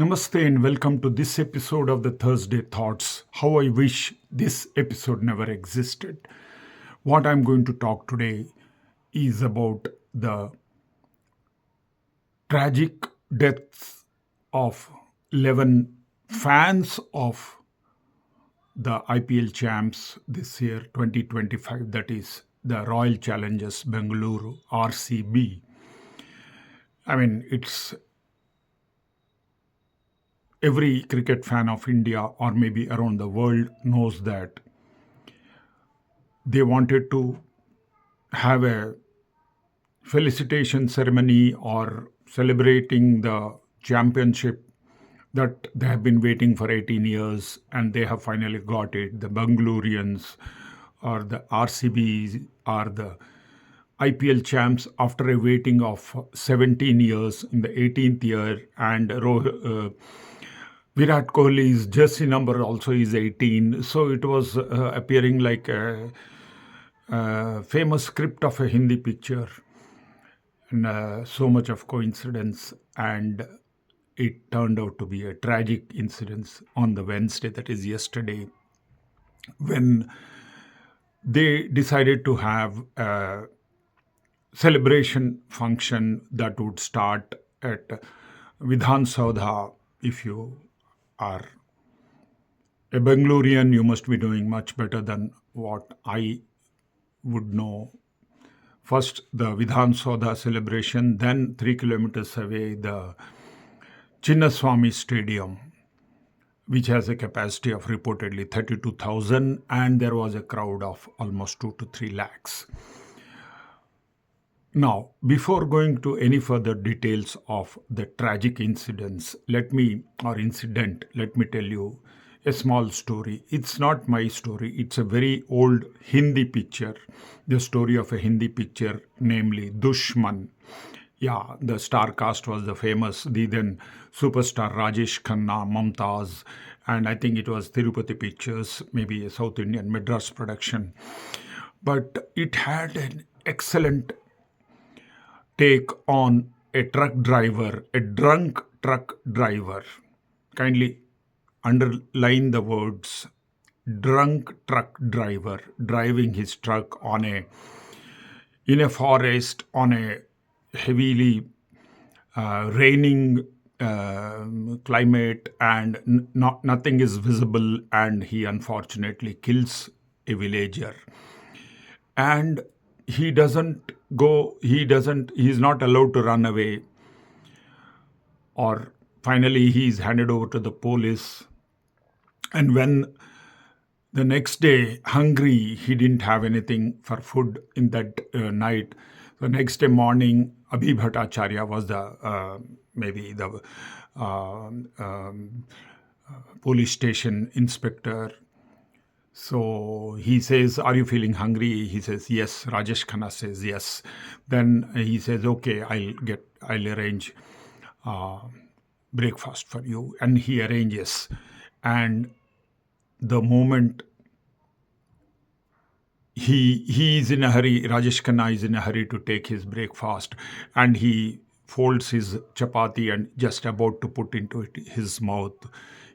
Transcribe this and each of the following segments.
Namaste and welcome to this episode of the Thursday Thoughts. How I wish this episode never existed. What I'm going to talk today is about the tragic deaths of 11 fans of the IPL champs this year, 2025, that is the Royal Challengers Bengaluru, RCB. I mean, it's every cricket fan of India or maybe around the world knows that they wanted to have a felicitation ceremony or celebrating the championship that they have been waiting for 18 years and they have finally got it. The Bengalurians or the RCBs are the IPL champs after a waiting of 17 years in the 18th year, and Virat Kohli's jersey number also is 18. So it was appearing like a famous script of a Hindi picture, and so much of coincidence. And it turned out to be a tragic incident on the Wednesday, that is yesterday, when they decided to have a celebration function that would start at Vidhan Saudha. If you are a Bengalorean, you must be doing much better than what I would know. First, the Vidhan Saudha celebration, then 3 kilometers away, the Chinnaswamy Stadium, which has a capacity of reportedly 32,000, and there was a crowd of almost 2 to 3 lakhs. Now, before going to any further details of the tragic incident, let me tell you a small story. It's not my story. It's a very old Hindi picture, the story of a Hindi picture, namely Dushman. Yeah, the star cast was the then superstar Rajesh Khanna, Mumtaz, and I think it was Tirupati Pictures, maybe a South Indian Madras production. But it had an excellent take on a truck driver, a drunk truck driver. Kindly underline the words drunk truck driver driving his truck in a forest on a heavily raining climate, and nothing is visible, and he unfortunately kills a villager. And he's not allowed to run away, or finally he's handed over to the police. And when the next day, hungry, he didn't have anything for food in that night. The next day morning, Abhi Bhattacharya was maybe the police station inspector. So he says, "Are you feeling hungry?" He says, "Yes." Rajesh Khanna says, "Yes." Then he says, "Okay, I'll arrange breakfast for you." And he arranges. And the moment he is in a hurry, Rajesh Khanna is in a hurry to take his breakfast, and he folds his chapati and just about to put into his mouth.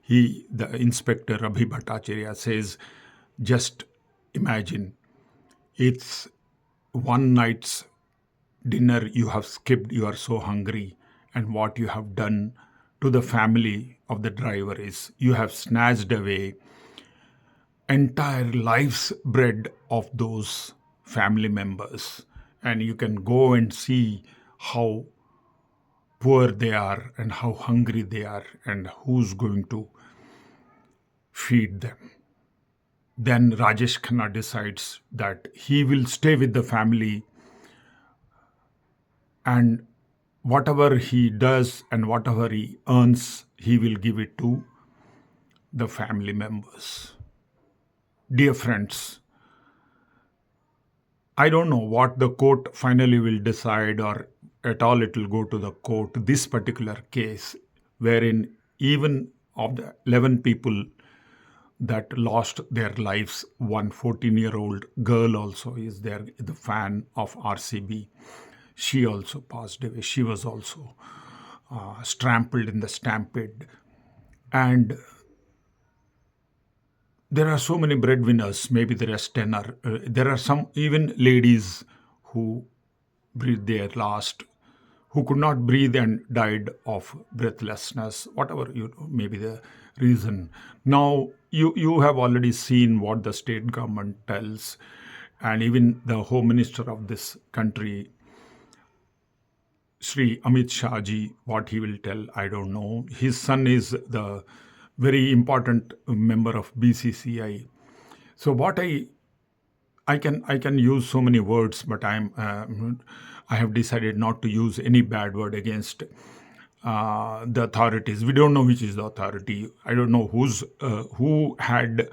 The inspector Abhi Bhattacharya says, "Just imagine, it's one night's dinner you have skipped, you are so hungry, and what you have done to the family of the driver is you have snatched away entire life's bread of those family members, and you can go and see how poor they are and how hungry they are and who's going to feed them." Then Rajesh Khanna decides that he will stay with the family, and whatever he does and whatever he earns, he will give it to the family members. Dear friends, I don't know what the court finally will decide, or at all it will go to the court. This particular case, wherein even of the 11 people that lost their lives, one 14-year-old girl also is there, the fan of RCB. She also passed away. She was also trampled in the stampede. And there are so many breadwinners, maybe there are 10 or there are some even ladies who breathed their last, who could not breathe and died of breathlessness, whatever maybe the reason. Now you have already seen what the state government tells, and even the home minister of this country, Sri Amit Shahji, what he will tell, I don't know. His son is the very important member of BCCI. So what I can use so many words, but I have decided not to use any bad word against the authorities. We don't know which is the authority. I don't know who had.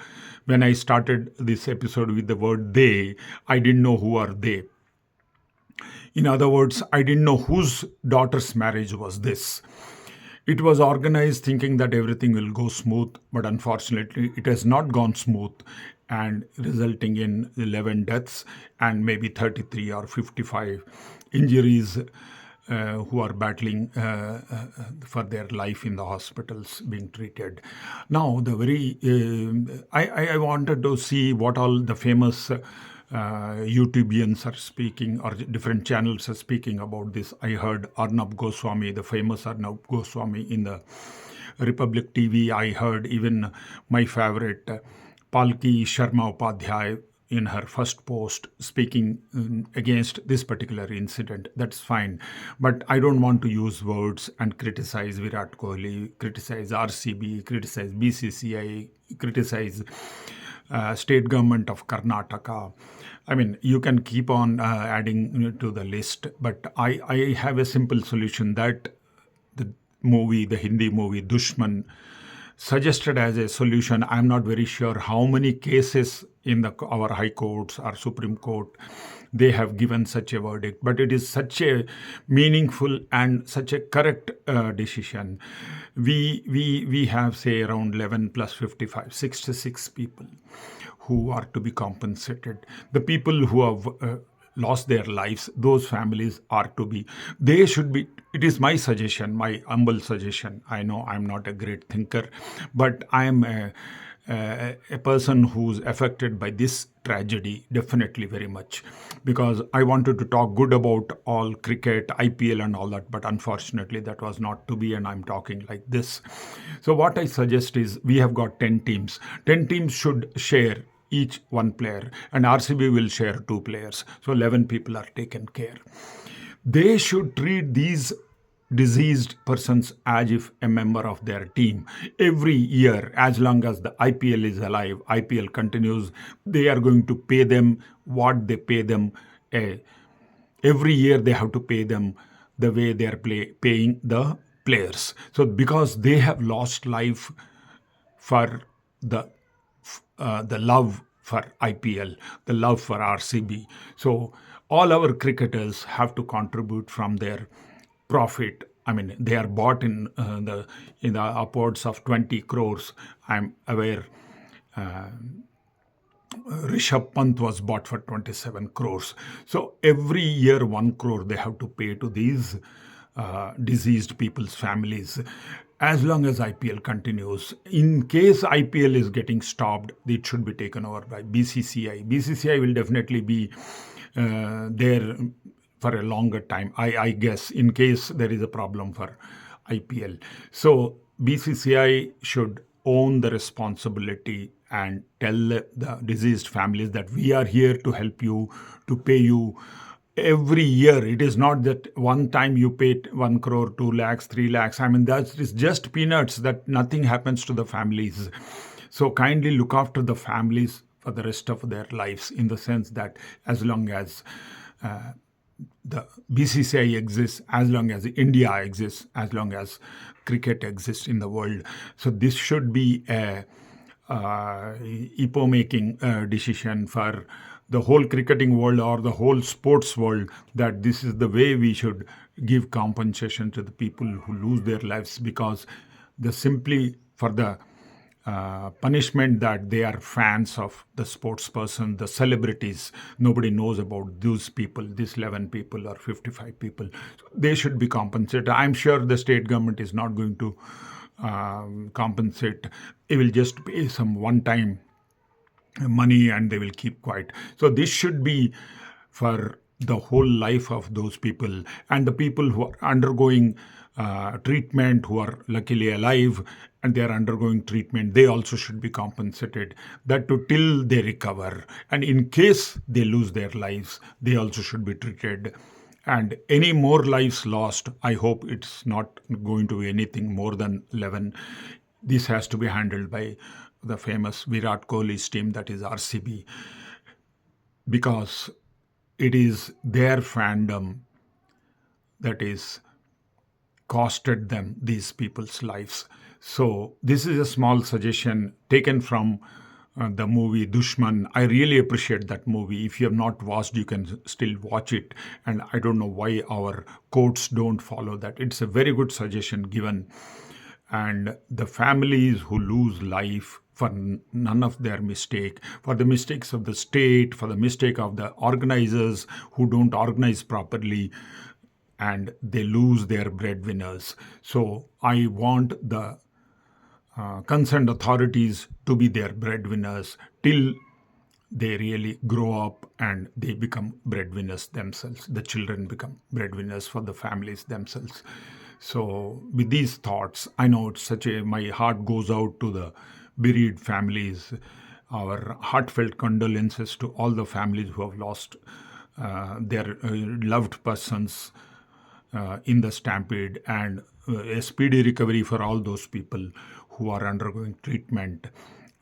When I started this episode with the word they, I didn't know who are they. In other words, I didn't know whose daughter's marriage was this. It was organized thinking that everything will go smooth, but unfortunately, it has not gone smooth and resulting in 11 deaths and maybe 33 or 55 injuries who are battling for their life in the hospitals being treated. Now, the very I wanted to see what all the famous YouTubians are speaking, or different channels are speaking about this. I heard Arnab Goswami, the famous Arnab Goswami, in the Republic TV. I heard even my favorite Palki Sharma Upadhyay in her first post speaking against this particular incident. That's fine. But I don't want to use words and criticize Virat Kohli, criticize RCB, criticize BCCI, criticize state government of Karnataka. I mean, you can keep on adding to the list, but I have a simple solution that the Hindi movie Dushman, suggested as a solution. I'm not very sure how many cases in our high courts or Supreme Court they have given such a verdict, but it is such a meaningful and such a correct decision. We have, say, around 11 plus 55, 66 people who are to be compensated. The people who have lost their lives, those families are to be, they should be. It is my suggestion, my humble suggestion. I know I'm not a great thinker, but I am a person who's affected by this tragedy, definitely very much, because I wanted to talk good about all cricket, IPL and all that, but unfortunately that was not to be, and I'm talking like this. So what I suggest is, we have got 10 teams. 10 teams should share each one player, and RCB will share 2 players. So 11 people are taken care. They should treat these deceased persons as if a member of their team. Every year, as long as the IPL is alive, IPL continues, they are going to pay them what they pay them. Every year they have to pay them the way they are paying the players. So because they have lost life for the the love for IPL, the love for RCB. So all our cricketers have to contribute from their profit. I mean, they are bought in the upwards of 20 crores. I'm aware. Rishabh Pant was bought for 27 crores. So every year 1 crore they have to pay to these deceased people's families, as long as IPL continues. In case IPL is getting stopped, it should be taken over by BCCI. BCCI will definitely be there for a longer time, I guess, in case there is a problem for IPL. So BCCI should own the responsibility and tell the deceased families that we are here to help you, to pay you every year. It is not that one time you pay 1 crore, 2 lakhs, 3 lakhs. I mean, that is just peanuts, that nothing happens to the families. So kindly look after the families for the rest of their lives, in the sense that as long as the BCCI exists, as long as India exists, as long as cricket exists in the world. So this should be a epo-making decision for the whole cricketing world or the whole sports world, that this is the way we should give compensation to the people who lose their lives, because simply for the punishment that they are fans of the sports person, the celebrities. Nobody knows about those people, these 11 people or 55 people. They should be compensated. I'm sure the state government is not going to compensate. It will just pay some one-time money and they will keep quiet. So this should be for the whole life of those people, and the people who are undergoing treatment, who are luckily alive and they are undergoing treatment, they also should be compensated. That too till they recover. And in case they lose their lives, they also should be treated. And any more lives lost, I hope it's not going to be anything more than 11. This has to be handled by the famous Virat Kohli's team, that is RCB, because it is their fandom that is costed them these people's lives. So this is a small suggestion taken from the movie Dushman. I really appreciate that movie. If you have not watched, you can still watch it. And I don't know why our courts don't follow that. It's a very good suggestion given. And the families who lose life for none of their mistake, for the mistakes of the state, for the mistake of the organizers who don't organize properly, and they lose their breadwinners. So I want the concerned authorities to be their breadwinners till they really grow up and they become breadwinners themselves. The children become breadwinners for the families themselves. So with these thoughts, I know it's my heart goes out to the bereaved families. Our heartfelt condolences to all the families who have lost their loved persons in the stampede, and a speedy recovery for all those people who are undergoing treatment.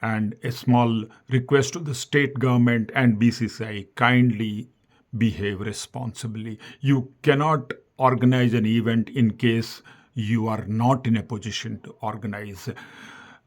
And a small request to the state government and BCCI: kindly behave responsibly. You cannot organize an event in case you are not in a position to organize.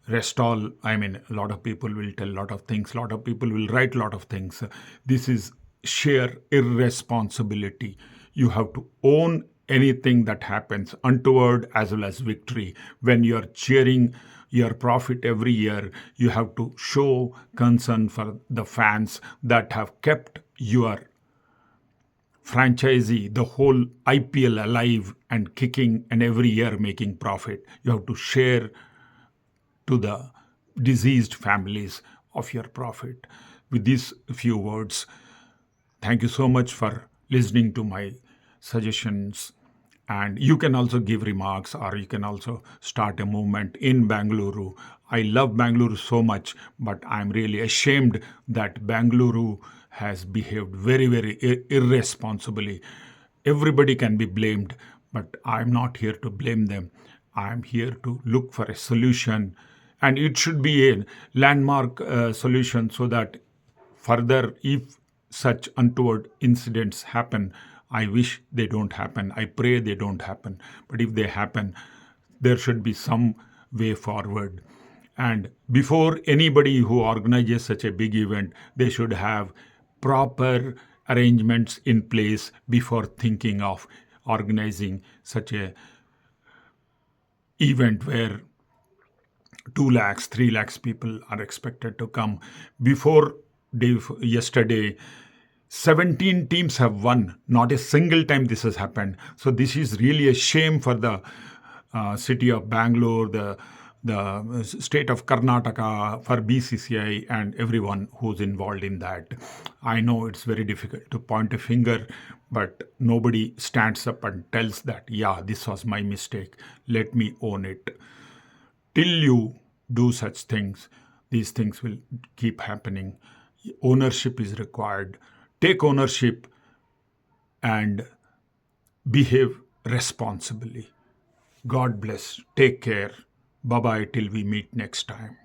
Rest all, I mean, a lot of people will tell a lot of things, a lot of people will write a lot of things. This is sheer irresponsibility. You have to own anything that happens, untoward as well as victory. When you're cheering your profit every year, you have to show concern for the fans that have kept your franchisee, the whole IPL, alive and kicking, and every year making profit. You have to share to the deceased families of your profit. With these few words, thank you so much for listening to my suggestions. And you can also give remarks, or you can also start a movement in Bangalore. I love Bangalore so much, but I'm really ashamed that Bangalore has behaved very, very irresponsibly. Everybody can be blamed, but I'm not here to blame them. I'm here to look for a solution, and it should be a landmark solution, so that further, if such untoward incidents happen, I wish they don't happen. I pray they don't happen. But if they happen, there should be some way forward. And before anybody who organizes such a big event, they should have proper arrangements in place before thinking of organizing such a event where 2 lakhs, 3 lakhs people are expected to come. Before yesterday, 17 teams have won. Not a single time this has happened. So this is really a shame for the city of Bangalore, the state of Karnataka, for BCCI and everyone who's involved in that. I know it's very difficult to point a finger, but nobody stands up and tells that, yeah, this was my mistake. Let me own it. Till you do such things, these things will keep happening. Ownership is required. Take ownership and behave responsibly. God bless. Take care. Bye bye till we meet next time.